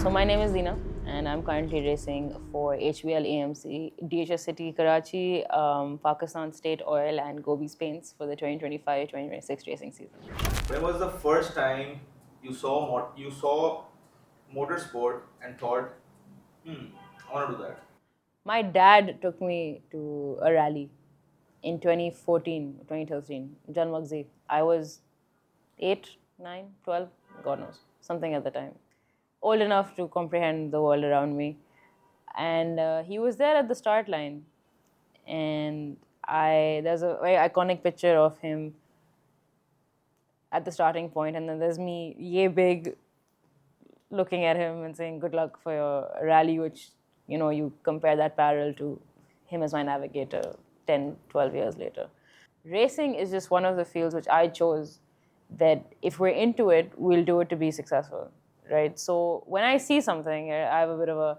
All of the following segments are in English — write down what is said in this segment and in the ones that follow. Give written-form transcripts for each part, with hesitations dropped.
So my name is Dina, and I'm currently racing for HBL AMC, DHS City Karachi, Pakistan State Oil, and Gobi's Paints for the 2025-2026 racing season. When was the first time you saw motorsport and thought, I want to do that? My dad took me to a rally in 2014, 2013, Janmagzi. I was 8, 9, 12, God knows, something at the time. Old enough to comprehend the world around me. And he was there at the start line. And there's a very iconic picture of him at the starting point, and then there's me, yay big, looking at him and saying, "Good luck for your rally," which, you compare that parallel to him as my navigator 10, 12 years later. Racing is just one of the fields which I chose that if we're into it, we'll do it to be successful, right? So when I see something, I have a bit of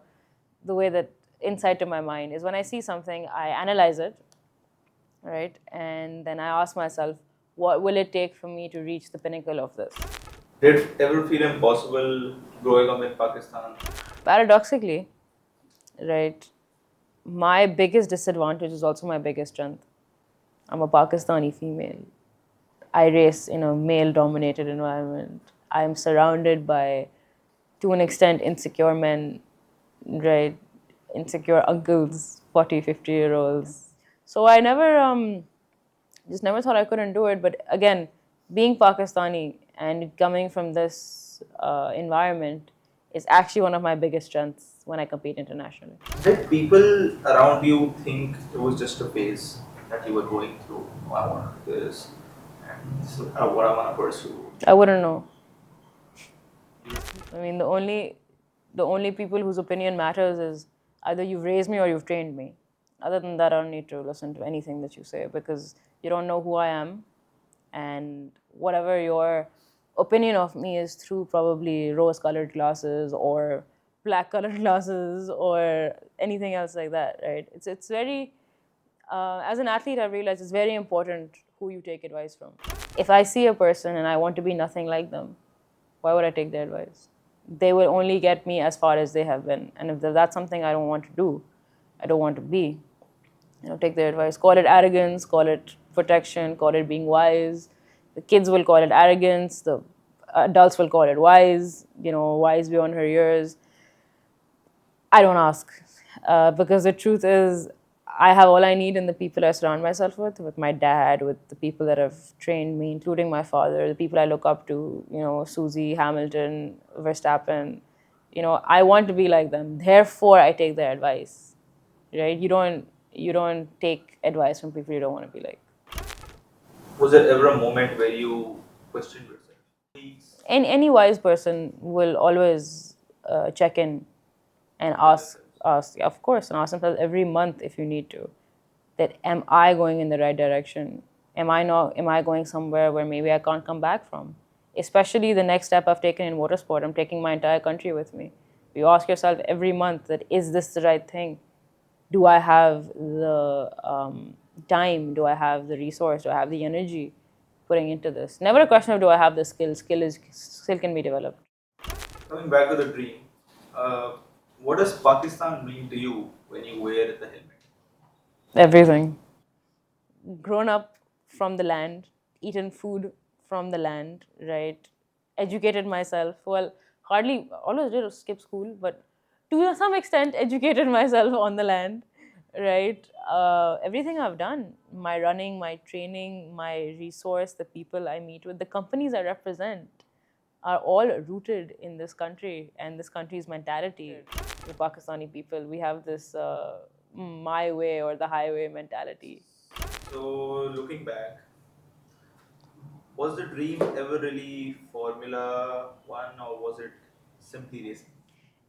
the way that insight to my mind is when I see something, I analyze it, right? And then I ask myself, what will it take for me to reach the pinnacle of this? Did it ever feel impossible growing up in Pakistan? Paradoxically, right, my biggest disadvantage is also my biggest strength. I'm a Pakistani female. I race in a male dominated environment. I'm surrounded by, to an extent, insecure men, right? Insecure uncles, 40, 50-year-olds. So I just never thought I couldn't do it. But again, being Pakistani and coming from this environment is actually one of my biggest strengths when I compete internationally. Did people around you think it was just a phase that you were going through? Oh, I want to do this, and this is what I want to pursue. I wouldn't know. I mean, the only people whose opinion matters is either you've raised me or you've trained me. Other than that, I don't need to listen to anything that you say because you don't know who I am, and whatever your opinion of me is through probably rose-colored glasses or black-colored glasses or anything else like that, right? It's very as an athlete, I've realized it's very important who you take advice from. If I see a person and I want to be nothing like them, why would I take their advice? They will only get me as far as they have been. And if that's something I don't want to do, I don't want to be, take their advice. Call it arrogance, call it protection, call it being wise. The kids will call it arrogance, the adults will call it wise, wise beyond her years. I don't ask because the truth is, I have all I need in the people I surround myself with my dad, with the people that have trained me, including my father, the people I look up to, Susie, Hamilton, Verstappen. I want to be like them. Therefore, I take their advice, right? You don't take advice from people you don't want to be like. Was there ever a moment where you questioned yourself? And any wise person will always check in and ask, of course, and ask themselves every month if you need to, that am I going in the right direction? Am I going somewhere where maybe I can't come back from? Especially the next step I've taken in motorsport, I'm taking my entire country with me. You ask yourself every month that is this the right thing? Do I have the time? Do I have the resource? Do I have the energy putting into this? Never a question of do I have the skill. Skill can be developed. Coming back to the dream, uh, what does Pakistan mean to you when you wear the helmet? Everything. Grown up from the land, eaten food from the land, right? Educated myself. Well, hardly, always did skip school, but to some extent, educated myself on the land, right? Everything I've done, my running, my training, my resource, the people I meet with, the companies I represent, are all rooted in this country and this country's mentality. The Pakistani people, we have this my way or the highway mentality. So, looking back, was the dream ever really Formula One or was it simply racing?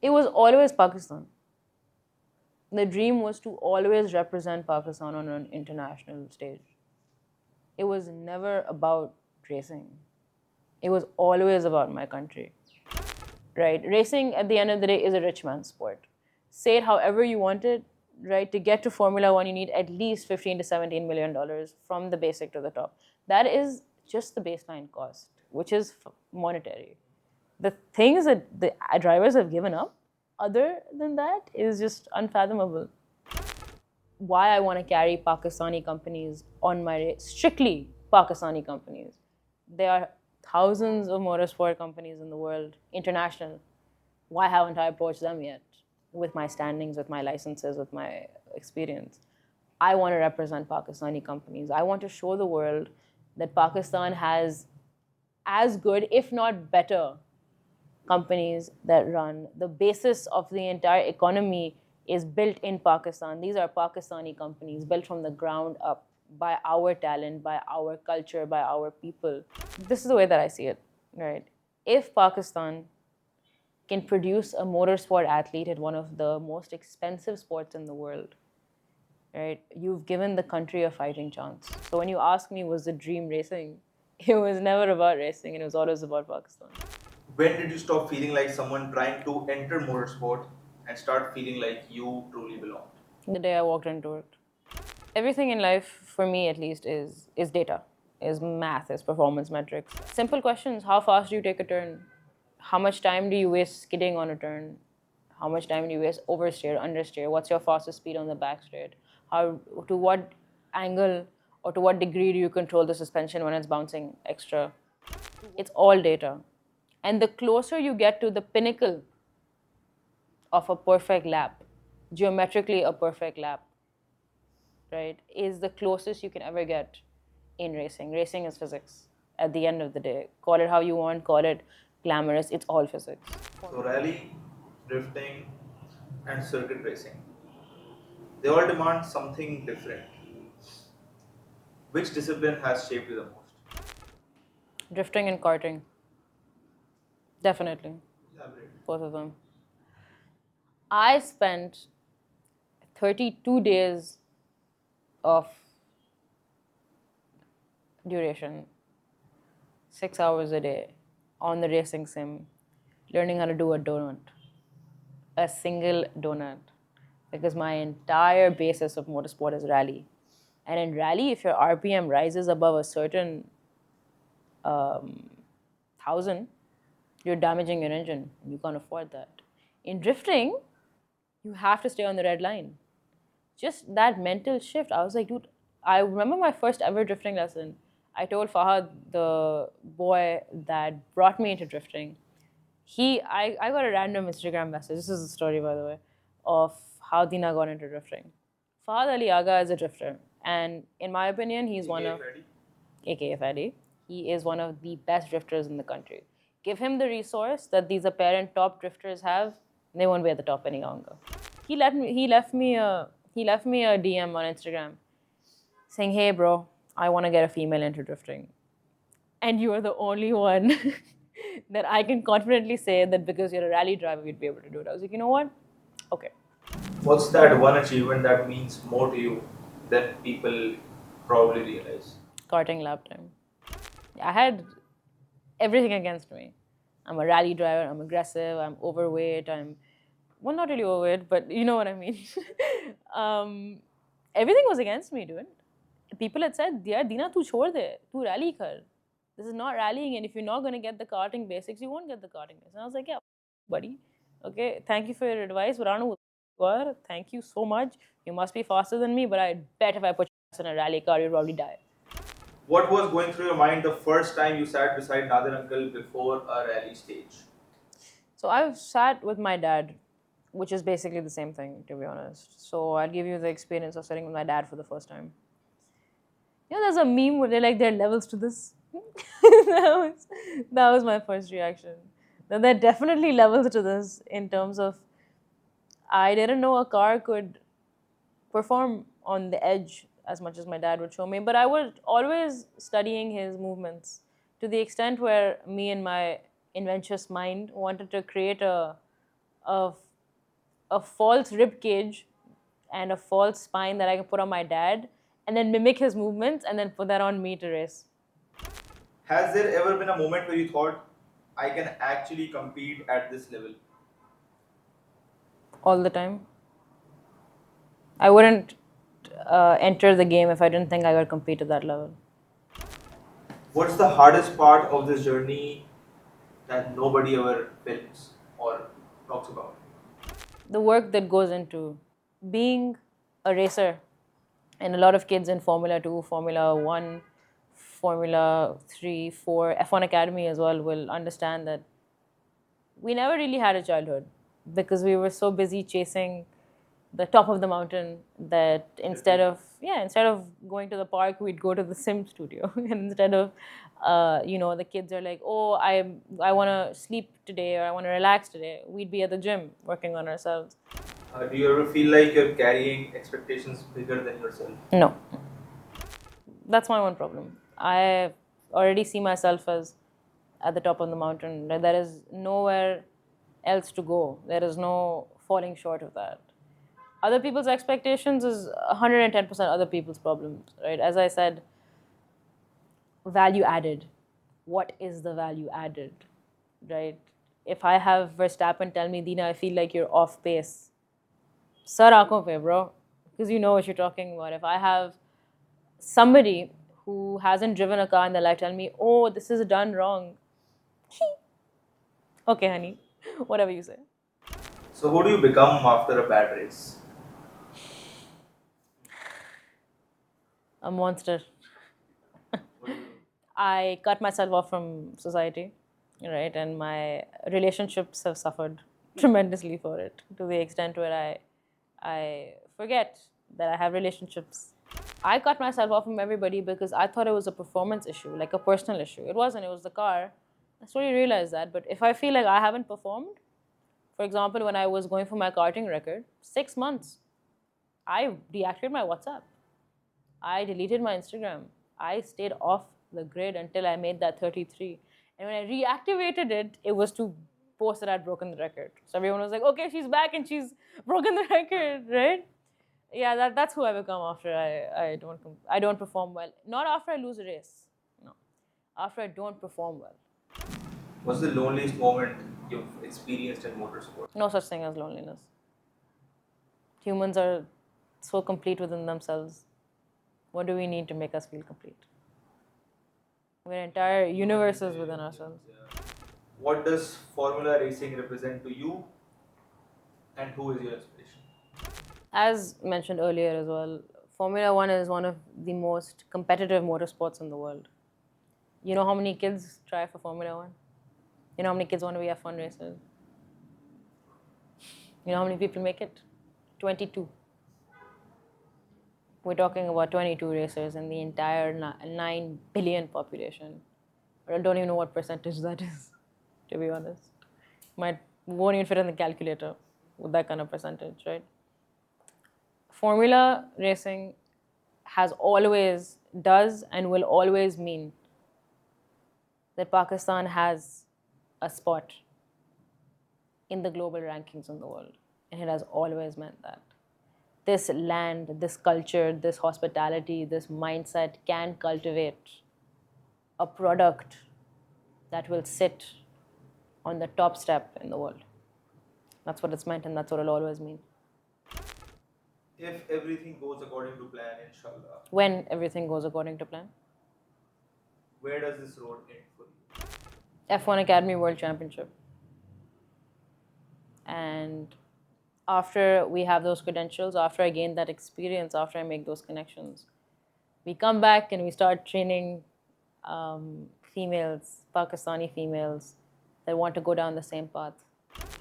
It was always Pakistan. The dream was to always represent Pakistan on an international stage. It was never about racing. It was always about my country. Right? Racing at the end of the day is a rich man's sport. Say it however you want it, right? To get to Formula One, you need at least 15 to 17 million dollars from the basic to the top. That is just the baseline cost, which is monetary. the things that the drivers have given up, other than that, is just unfathomable. Why I want to carry Pakistani companies on my race, strictly Pakistani companies. There are thousands of motorsport companies in the world, international. Why haven't I approached them yet? With my standings, with my licenses, with my experience. I want to represent Pakistani companies. I want to show the world that Pakistan has as good, if not better, companies that run. The basis of the entire economy is built in Pakistan. These are Pakistani companies built from the ground up by our talent, by our culture, by our people. This is the way that I see it, right? If Pakistan can produce a motorsport athlete at one of the most expensive sports in the world, right? You've given the country a fighting chance. So when you ask me, was the dream racing? It was never about racing, it was always about Pakistan. When did you stop feeling like someone trying to enter motorsport and start feeling like you truly belonged? The day I walked into it. Everything in life, for me at least, is data, is math, is performance metrics. Simple questions: how fast do you take a turn? How much time do you waste skidding on a turn? How much time do you waste oversteer, understeer? What's your fastest speed on the back straight? How, to what angle or to what degree do you control the suspension when it's bouncing extra? It's all data. And the closer you get to the pinnacle of a perfect lap, geometrically a perfect lap, right, is the closest you can ever get in racing. Racing is physics at the end of the day. Call it how you want, call it glamorous, it's all physics. So, rally, drifting, and circuit racing, they all demand something different. Which discipline has shaped you the most? Drifting and karting, definitely, Elaborate. both of them. I spent 32 days of duration, 6 hours a day on the racing sim, learning how to do a donut, a single donut, because my entire basis of motorsport is rally. And in rally, if your RPM rises above a certain 1,000, you're damaging your engine. You can't afford that. In drifting, you have to stay on the red line. Just that mental shift. I was like, dude, I remember my first ever drifting lesson. I told Fahad, the boy that brought me into drifting, I got a random Instagram message. This is the story, by the way, of how Dina got into drifting. Fahad Ali Aga is a drifter. And in my opinion, he's one of, aka Fadi, he is one of the best drifters in the country. Give him the resource that these apparent top drifters have, they won't be at the top any longer. He left me a DM on Instagram saying, "Hey bro, I want to get a female into drifting. And you are the only one that I can confidently say that because you're a rally driver, you'd be able to do it." I was like, you know what? Okay. What's that one achievement that means more to you than people probably realize? Karting lap time. I had everything against me. I'm a rally driver, I'm aggressive, I'm overweight, well, not really overweight, but you know what I mean. Everything was against me, dude. People had said, "Yaar, Dina, tu chhod de, tu rally kar. This is not rallying, and if you're not going to get the karting basics, you won't get the karting basics." And I was like, yeah, buddy. Okay, thank you for your advice, but I don't know who you are. Thank you so much. You must be faster than me, but I bet if I put you in a rally car, you'll probably die. What was going through your mind the first time you sat beside Nadir Uncle before a rally stage? So I've sat with my dad, which is basically the same thing, to be honest. So I'll give you the experience of sitting with my dad for the first time. You know, there's a meme where they're like, there are levels to this. that was my first reaction. Then there are definitely levels to this in terms of I didn't know a car could perform on the edge as much as my dad would show me, but I was always studying his movements to the extent where me and my inventious mind wanted to create a, a false rib cage and a false spine that I could put on my dad and then mimic his movements and then put that on me to race. Has there ever been a moment where you thought, I can actually compete at this level? All the time. I wouldn't enter the game if I didn't think I could compete at that level. What's the hardest part of this journey that nobody ever films or talks about? The work that goes into being a racer, and a lot of kids in Formula 2, Formula 1, Formula 3, 4, F1 Academy as well will understand that we never really had a childhood because we were so busy chasing the top of the mountain that instead of going to the park, we'd go to the sim studio. And instead of the kids are like, oh, I want to sleep today or I want to relax today, we'd be at the gym working on ourselves. Do you ever feel like you're carrying expectations bigger than yourself? No, that's my one problem. I already see myself as at the top of the mountain. There is nowhere else to go. There is no falling short of that. Other people's expectations is 110% other people's problems, right? As I said, value added. What is the value added, right? If I have Verstappen tell me, Dina, I feel like you're off pace. Sir aankhon pe, bro, because you know what you're talking about. If I have somebody who hasn't driven a car in their life tell me, oh, this is done wrong. Okay, honey, whatever you say. So, who do you become after a bad race? A monster. What do you do? I cut myself off from society, right? And my relationships have suffered tremendously for it to the extent where I forget that I have relationships. I cut myself off from everybody because I thought it was a performance issue, like a personal issue. It wasn't, it was the car. I slowly realized that. But if I feel like I haven't performed, for example, when I was going for my karting record, 6 months, I deactivated my WhatsApp. I deleted my Instagram. I stayed off the grid until I made that 33. And when I reactivated it, it was to post that I'd broken the record. So everyone was like, okay, she's back and she's broken the record, right? Yeah, that's who I become after I don't perform well. Not after I lose a race. No. After I don't perform well. What's the loneliest moment you've experienced in motorsport? No such thing as loneliness. Humans are so complete within themselves. What do we need to make us feel complete? We're entire universes within ourselves. What does Formula racing represent to you, and who is your inspiration? As mentioned earlier as well, Formula One is one of the most competitive motorsports in the world. You know how many kids try for Formula One? You know how many kids want to be F1 racers? You know how many people make it? 22. We're talking about 22 racers in the entire 9 billion population. I don't even know what percentage that is, to be honest. Won't even fit in the calculator with that kind of percentage, right? Formula racing does and will always mean that Pakistan has a spot in the global rankings in the world. And it has always meant that. This land, this culture, this hospitality, this mindset can cultivate a product that will sit on the top step in the world. That's what it's meant, and that's what it'll always mean. If everything goes according to plan, inshallah, When everything goes according to plan. where does this road end for you? F1 Academy World Championship. And after we have those credentials, after I gain that experience, after I make those connections, we come back and we start training females, Pakistani females that want to go down the same path.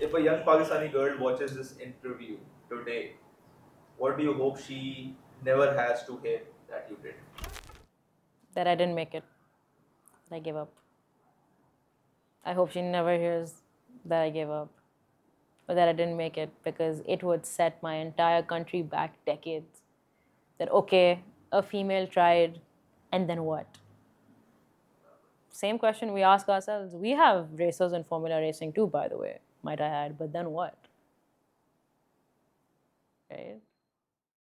If a young Pakistani girl watches this interview today, what do you hope she never has to hear that you did? That I didn't make it. I gave up. I hope she never hears that I gave up or that I didn't make it, because it would set my entire country back decades. That, okay, a female tried, and then what? Same question we ask ourselves. We have racers in Formula racing too, by the way, might I add, but then what? Right?